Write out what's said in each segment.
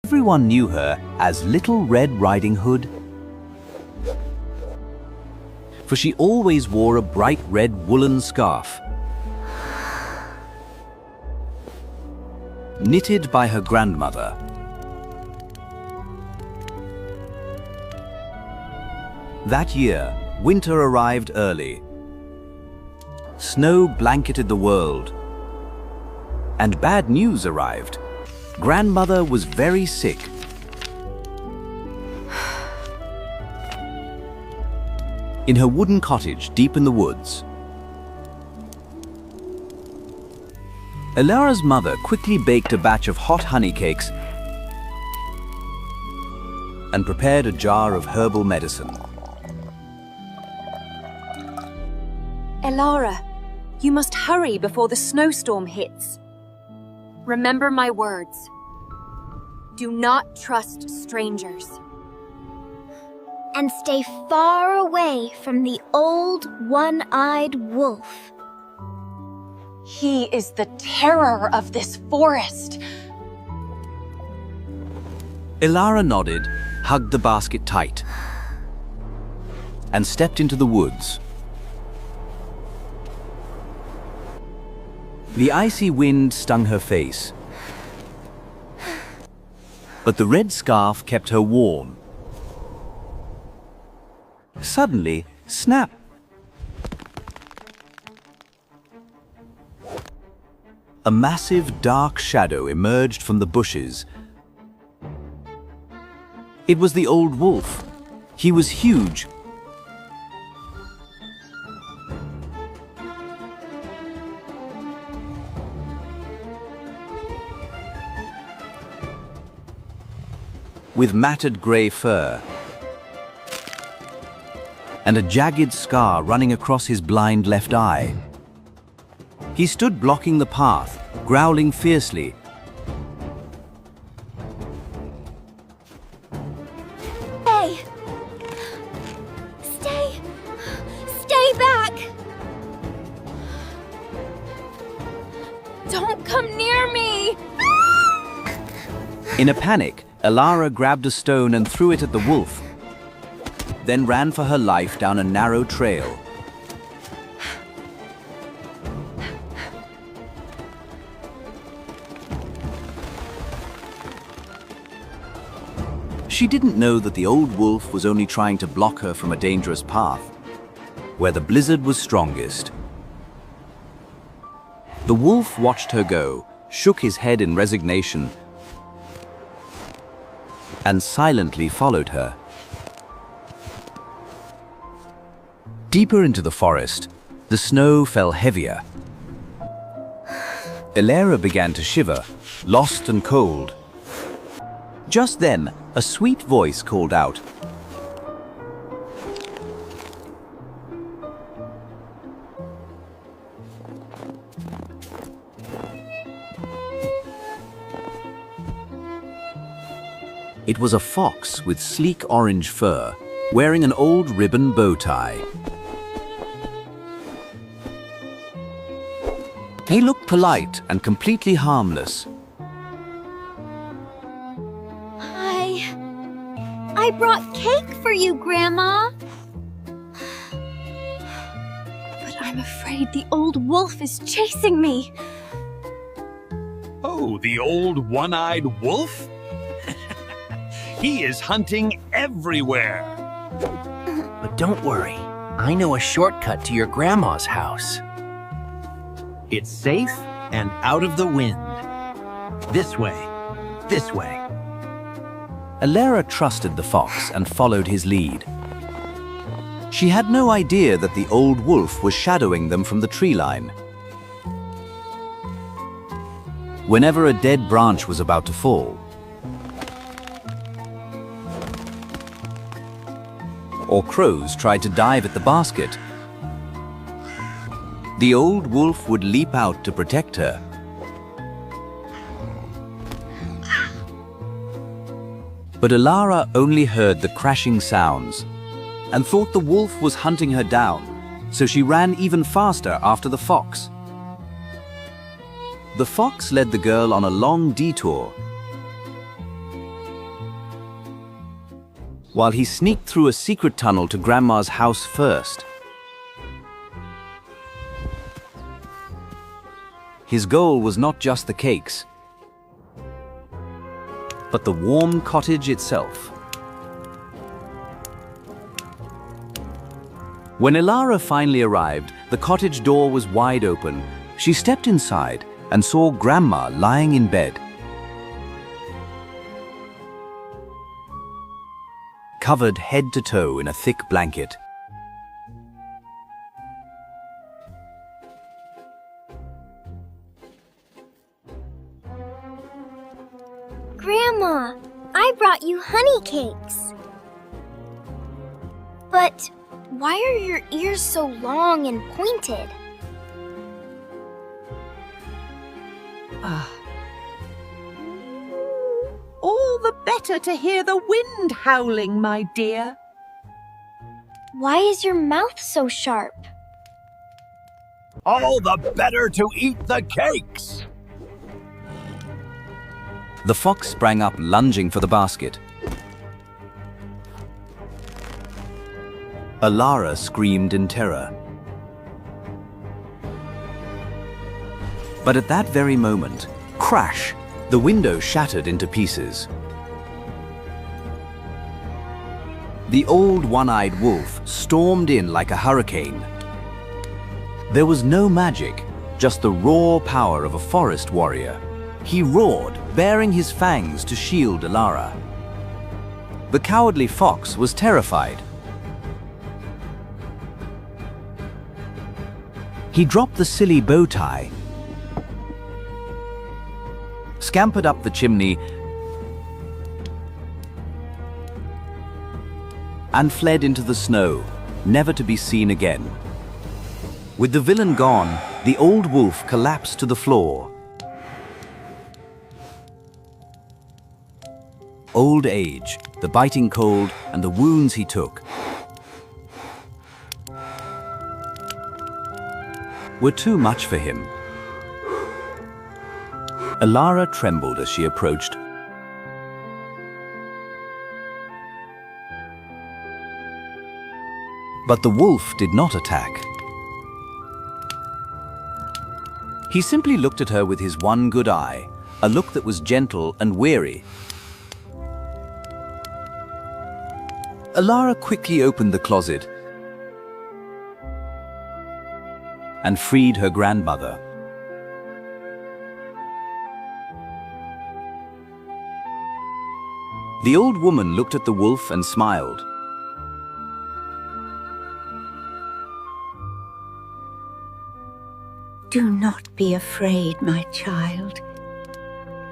Everyone knew her as Little Red Riding Hood, for she always wore a bright red woolen scarf, knitted by her grandmother. That year, winter arrived early. Snow blanketed the world, and bad news arrived. Grandmother was very sick. In her wooden cottage deep in the woods, Elara's mother quickly baked a batch of hot honey cakes and prepared a jar of herbal medicine. Elara, you must hurry before the snowstorm hits. Remember my words. Do not trust strangers. And stay far away from the old one-eyed wolf. He is the terror of this forest. Elara nodded, hugged the basket tight, and stepped into the woods. The icy wind stung her face, but the red scarf kept her warm. Suddenly, snap! A massive dark shadow emerged from the bushes. It was the old wolf. He was huge. With matted grey fur and a jagged scar running across his blind left eye. He stood blocking the path, growling fiercely. Hey! Stay back! Don't come near me! In a panic, Elara grabbed a stone and threw it at the wolf, then ran for her life down a narrow trail. She didn't know that the old wolf was only trying to block her from a dangerous path, where the blizzard was strongest. The wolf watched her go, shook his head in resignation, and silently followed her. Deeper into the forest, the snow fell heavier. Elara began to shiver, lost and cold. Just then, a sweet voice called out, It was a fox with sleek orange fur, wearing an old ribbon bow tie. He looked polite and completely harmless. I brought cake for you, Grandma. But I'm afraid the old wolf is chasing me. Oh, the old one-eyed wolf? He is hunting everywhere. But don't worry, I know a shortcut to your grandma's house. It's safe and out of the wind. This way, this way. Elara trusted the fox and followed his lead. She had no idea that the old wolf was shadowing them from the tree line. Whenever a dead branch was about to fall, or crows tried to dive at the basket, the old wolf would leap out to protect her. But Elara only heard the crashing sounds and thought the wolf was hunting her down, so she ran even faster after the fox. The fox led the girl on a long detour. while he sneaked through a secret tunnel to Grandma's house first. His goal was not just the cakes, but the warm cottage itself. When Elara finally arrived, the cottage door was wide open. She stepped inside and saw Grandma lying in bed, covered head to toe in a thick blanket. Grandma, I brought you honey cakes. But why are your ears so long and pointed? All the better to hear the wind howling, my dear. Why is your mouth so sharp? All the better to eat the cakes. The fox sprang up, lunging for the basket. Elara screamed in terror. But at that very moment, crash! The window shattered into pieces. The old one-eyed wolf stormed in like a hurricane. There was no magic, just the raw power of a forest warrior. He roared, baring his fangs to shield Elara. The cowardly fox was terrified. He dropped the silly bow tie, scampered up the chimney, and fled into the snow, never to be seen again. With the villain gone, the old wolf collapsed to the floor. Old age, the biting cold, and the wounds he took were too much for him. Elara trembled as she approached. But the wolf did not attack. He simply looked at her with his one good eye, a look that was gentle and weary. Elara quickly opened the closet and freed her grandmother. The old woman looked at the wolf and smiled. Do not be afraid, my child.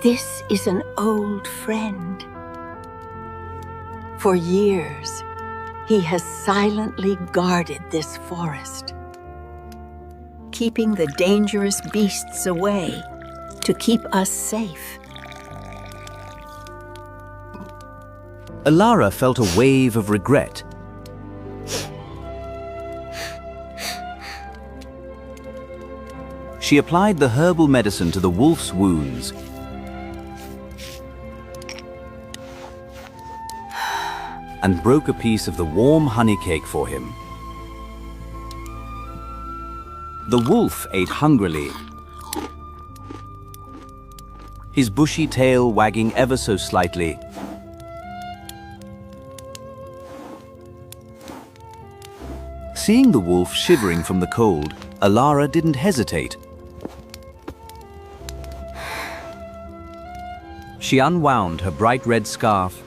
This is an old friend. For years, he has silently guarded this forest, keeping the dangerous beasts away to keep us safe. Elara felt a wave of regret. She applied the herbal medicine to the wolf's wounds and broke a piece of the warm honey cake for him. The wolf ate hungrily, his bushy tail wagging ever so slightly. Seeing the wolf shivering from the cold, Elara didn't hesitate. She unwound her bright red scarf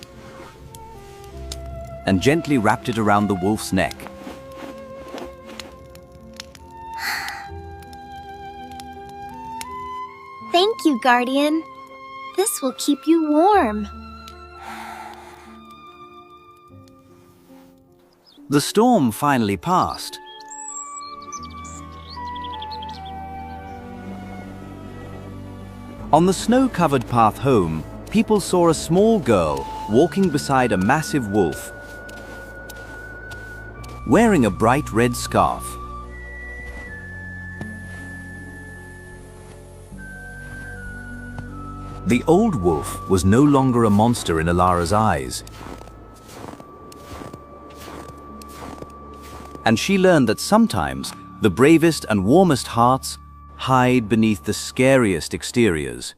and gently wrapped it around the wolf's neck. Thank you, Guardian. This will keep you warm. The storm finally passed. On the snow-covered path home, people saw a small girl walking beside a massive wolf, wearing a bright red scarf. The old wolf was no longer a monster in Elara's eyes. And she learned that sometimes the bravest and warmest hearts hide beneath the scariest exteriors.